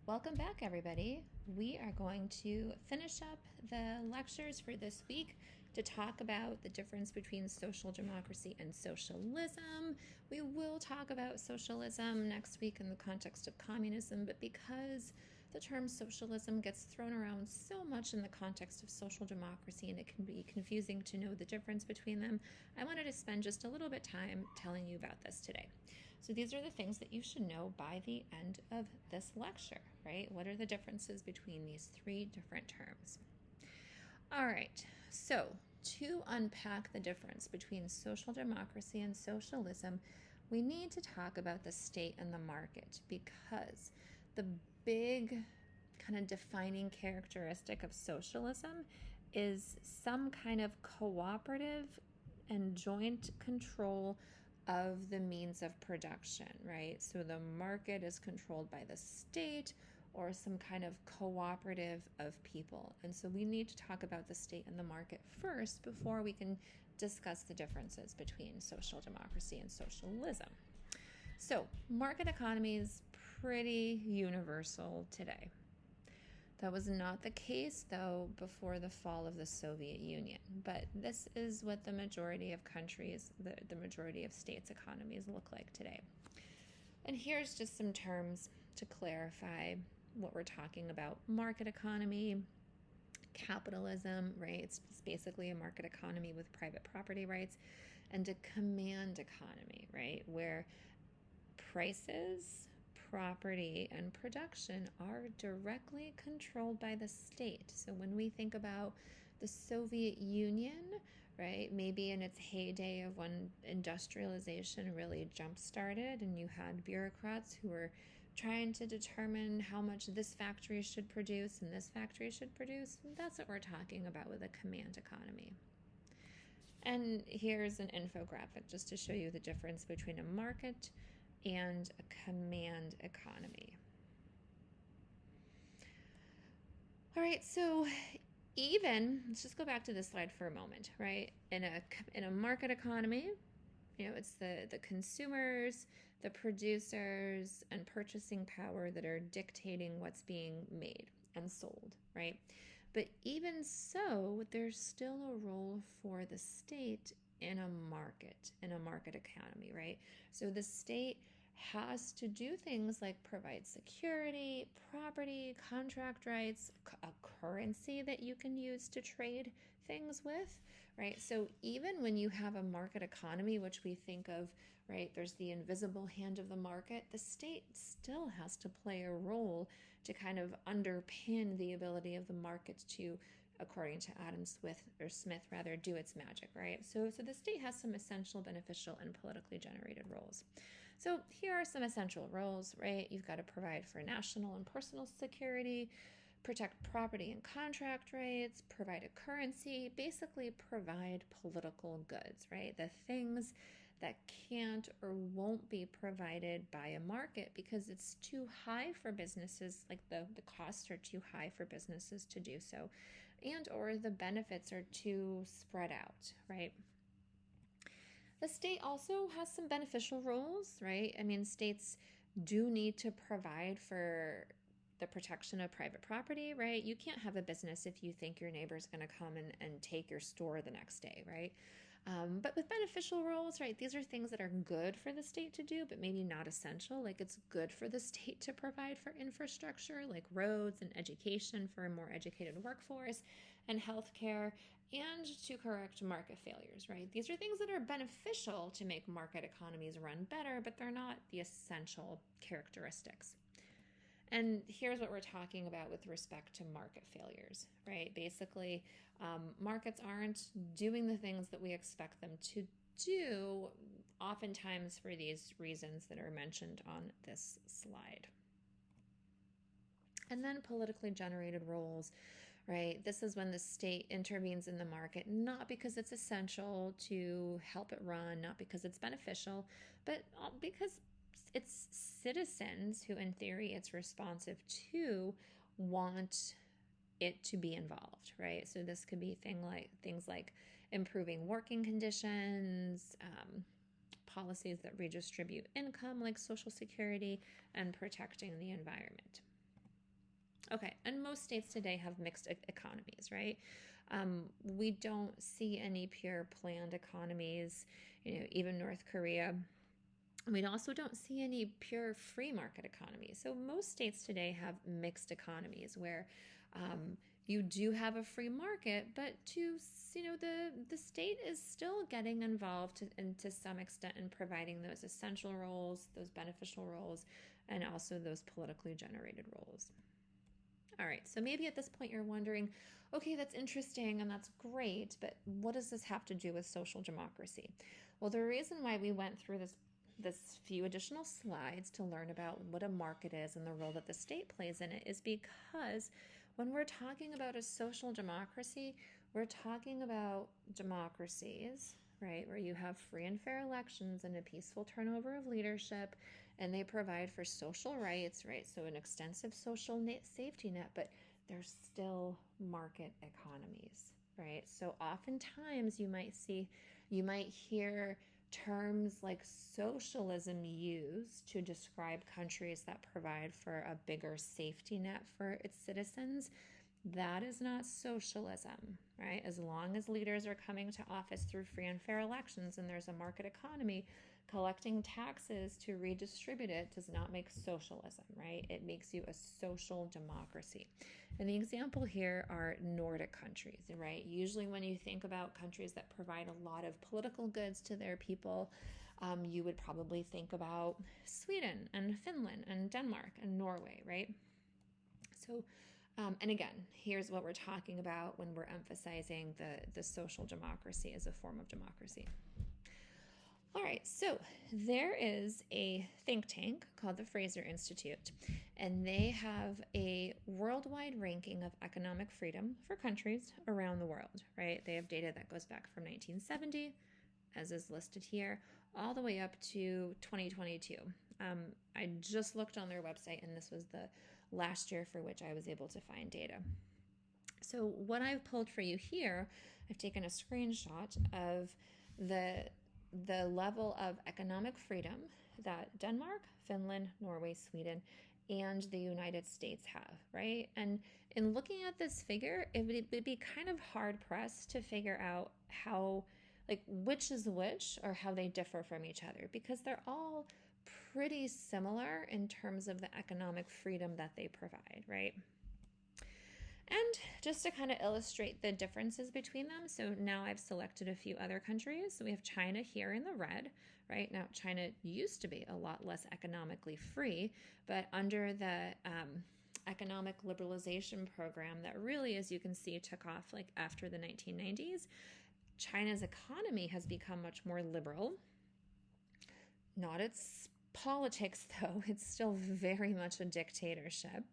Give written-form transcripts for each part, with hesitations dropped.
Welcome back, everybody. We are going to finish up the lectures for this week to talk about the difference between social democracy and socialism. We will talk about socialism next week in the context of communism, but because the term socialism gets thrown around so much in the context of social democracy and it can be confusing to know the difference between them, I wanted to spend just a little bit of time telling you about this today. So these are the things that you should know by the end of this lecture, right? What are the differences between these three different terms? All right, so to unpack the difference between social democracy and socialism, we need to talk about the state and the market, because the big kind of defining characteristic of socialism is some kind of cooperative and joint control of the means of production, right? So the market is controlled by the state or some kind of cooperative of people. And so we need to talk about the state and the market first before we can discuss the differences between social democracy and socialism. So market economy is pretty universal today. That was not the case, though, before the fall of the Soviet Union. But this is what the majority of countries, the majority of states' economies look like today. And here's just some terms to clarify what we're talking about. Market economy, capitalism, right? It's basically a market economy with private property rights, and a command economy, right? Where prices, property, and production are directly controlled by the state. So when we think about the Soviet Union, right, maybe in its heyday of when industrialization really jump-started and you had bureaucrats who were trying to determine how much this factory should produce and this factory should produce, that's what we're talking about with a command economy. And here's an infographic just to show you the difference between a market and a command economy. All right, so let's just go back to this slide for a moment, right? In a market economy, it's the consumers, the producers, and purchasing power that are dictating what's being made and sold, right? But even so, there's still a role for the state in a market economy, right? So the state has to do things like provide security, property, contract rights, a currency that you can use to trade things with, right? So even when you have a market economy, which we think of, right, there's the invisible hand of the market, the state still has to play a role to kind of underpin the ability of the market to, according to Adam Smith, do its magic, right? So the state has some essential, beneficial, and politically generated roles. So here are some essential roles, right? You've got to provide for national and personal security, protect property and contract rights, provide a currency, basically provide political goods, right? The things that can't or won't be provided by a market because it's too high for businesses, like the costs are too high for businesses to do so, and or the benefits are too spread out, right? The state also has some beneficial roles, right? I mean, states do need to provide for the protection of private property, right? You can't have a business if you think your neighbor's going to come and take your store the next day, right? But with beneficial roles, right, these are things that are good for the state to do, but maybe not essential. Like it's good for the state to provide for infrastructure, like roads and education for a more educated workforce and healthcare, and to correct market failures, right? These are things that are beneficial to make market economies run better, but they're not the essential characteristics. And here's what we're talking about with respect to market failures, right? Basically, markets aren't doing the things that we expect them to do, oftentimes for these reasons that are mentioned on this slide. And then politically generated roles, right? This is when the state intervenes in the market, not because it's essential to help it run, not because it's beneficial, but because it's citizens who, in theory, it's responsive to, want it to be involved, right? So this could be things like improving working conditions, policies that redistribute income like Social Security, and protecting the environment. Okay, and most states today have mixed economies, right? We don't see any pure planned economies, even North Korea. We also don't see any pure free market economies. So most states today have mixed economies where you do have a free market, but the state is still getting involved and to some extent in providing those essential roles, those beneficial roles, and also those politically generated roles. All right, so maybe at this point you're wondering, okay, that's interesting and that's great, but what does this have to do with social democracy? Well, the reason why we went through this few additional slides to learn about what a market is and the role that the state plays in it is because when we're talking about a social democracy, we're talking about democracies, right, where you have free and fair elections and a peaceful turnover of leadership, and they provide for social rights, right? So an extensive social safety net, but they're still market economies, right? So oftentimes you might hear terms like socialism used to describe countries that provide for a bigger safety net for its citizens. That is not socialism, right? As long as leaders are coming to office through free and fair elections and there's a market economy, collecting taxes to redistribute it does not make socialism, right? It makes you a social democracy. And the example here are Nordic countries, right? Usually when you think about countries that provide a lot of political goods to their people, you would probably think about Sweden and Finland and Denmark and Norway, right? So, and again, here's what we're talking about when we're emphasizing the social democracy as a form of democracy. All right, so there is a think tank called the Fraser Institute, and they have a worldwide ranking of economic freedom for countries around the world, right? They have data that goes back from 1970, as is listed here, all the way up to 2022. I just looked on their website, and this was the last year for which I was able to find data. So what I've pulled for you here, I've taken a screenshot of the level of economic freedom that Denmark, Finland, Norway, Sweden, and the United States have, right? And in looking at this figure, it would be kind of hard pressed to figure out how, like, which is which or how they differ from each other, because they're all pretty similar in terms of the economic freedom that they provide, right? And just to kind of illustrate the differences between them, so now I've selected a few other countries. So we have China here in the red, right? Now, China used to be a lot less economically free, but under the economic liberalization program that really, as you can see, took off like after the 1990s, China's economy has become much more liberal. Not its politics, though. It's still very much a dictatorship.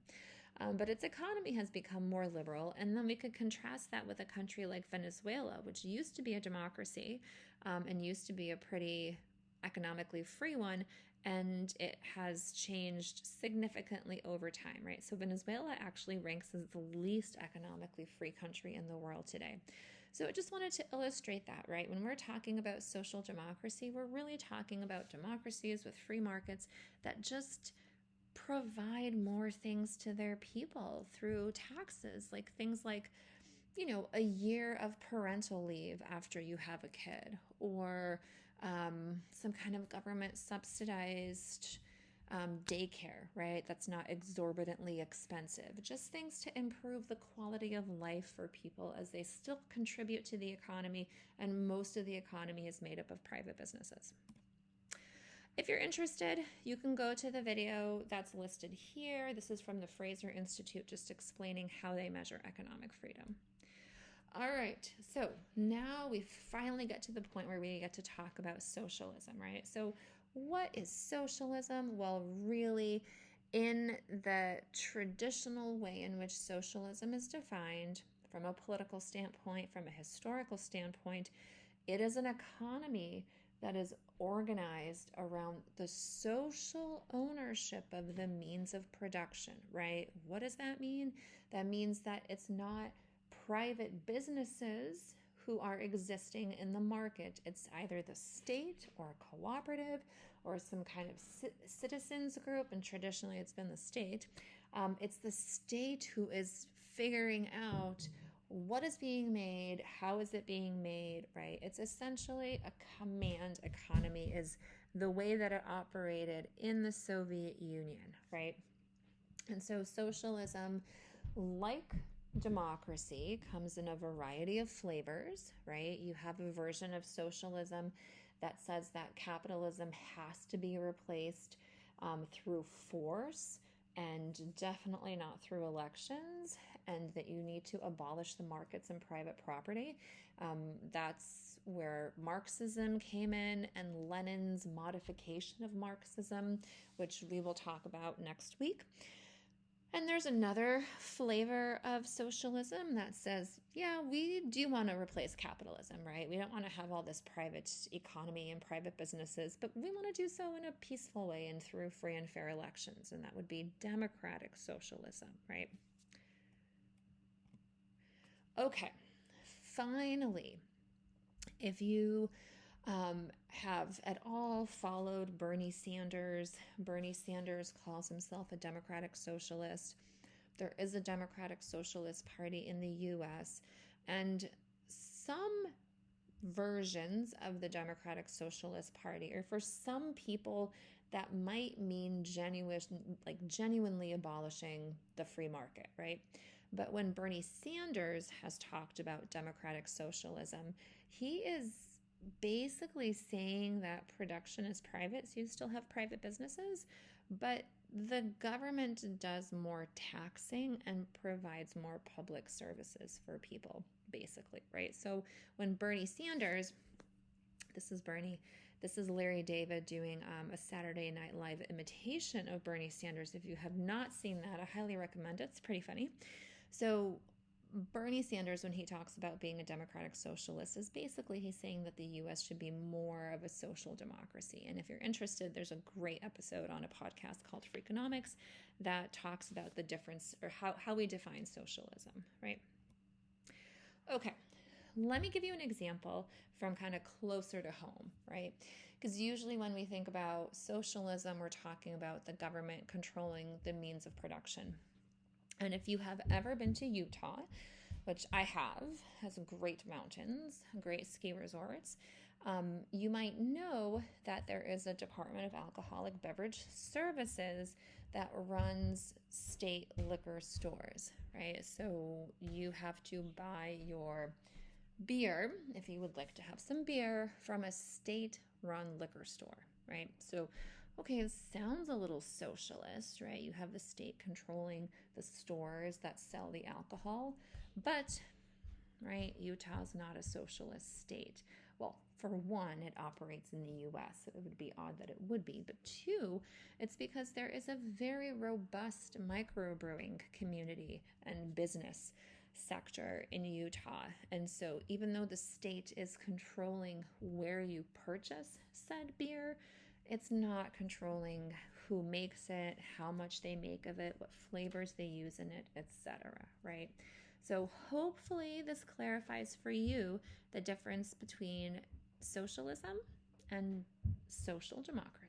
But its economy has become more liberal. And then we could contrast that with a country like Venezuela, which used to be a democracy and used to be a pretty economically free one. And it has changed significantly over time, right? So Venezuela actually ranks as the least economically free country in the world today. So I just wanted to illustrate that, right? When we're talking about social democracy, we're really talking about democracies with free markets that just provide more things to their people through taxes, like things like, a year of parental leave after you have a kid, or some kind of government subsidized daycare, right? That's not exorbitantly expensive. Just things to improve the quality of life for people as they still contribute to the economy, and most of the economy is made up of private businesses. If you're interested, you can go to the video that's listed here. This is from the Fraser Institute, just explaining how they measure economic freedom. All right, so now we finally get to the point where we get to talk about socialism, right? So what is socialism? Well, really, in the traditional way in which socialism is defined, from a political standpoint, from a historical standpoint, it is an economy that is organized around the social ownership of the means of production, right? What does that mean? That means that it's not private businesses who are existing in the market. It's either the state or a cooperative or some kind of citizens group, and traditionally it's been the state, It's the state who is figuring out what is being made, how is it being made, right? It's essentially a command economy is the way that it operated in the Soviet Union, right? And so socialism, like democracy, comes in a variety of flavors, right? You have a version of socialism that says that capitalism has to be replaced through force and definitely not through elections, and that you need to abolish the markets and private property. That's where Marxism came in, and Lenin's modification of Marxism, which we will talk about next week. And there's another flavor of socialism that says, yeah, we do want to replace capitalism, right? We don't want to have all this private economy and private businesses, but we want to do so in a peaceful way and through free and fair elections. And that would be democratic socialism, right? Okay, finally, if you have at all followed Bernie Sanders calls himself a democratic socialist. There is a Democratic Socialist Party in the US, and some versions of the Democratic Socialist Party, or for some people, that might mean genuinely abolishing the free market, right? But when Bernie Sanders has talked about democratic socialism, he is basically saying that production is private, so you still have private businesses, but the government does more taxing and provides more public services for people, basically, right? So when Bernie Sanders, this is Larry David doing a Saturday Night Live imitation of Bernie Sanders. If you have not seen that, I highly recommend it. It's pretty funny. So Bernie Sanders, when he talks about being a democratic socialist, is basically he's saying that the U.S. should be more of a social democracy. And if you're interested, there's a great episode on a podcast called Freakonomics that talks about the difference, or how we define socialism, right? Okay, let me give you an example from kind of closer to home, right? Because usually when we think about socialism, we're talking about the government controlling the means of production. And if you have ever been to Utah, which I have, has great mountains, great ski resorts, you might know that there is a Department of Alcoholic Beverage Services that runs state liquor stores, right? So you have to buy your beer, if you would like to have some beer, from a state-run liquor store, right? So okay, it sounds a little socialist, right? You have the state controlling the stores that sell the alcohol, but, right, Utah's not a socialist state. Well, for one, it operates in the US, so it would be odd that it would be. But two, it's because there is a very robust microbrewing community and business sector in Utah. And so even though the state is controlling where you purchase said beer, it's not controlling who makes it, how much they make of it, what flavors they use in it, etc., right? So hopefully this clarifies for you the difference between socialism and social democracy.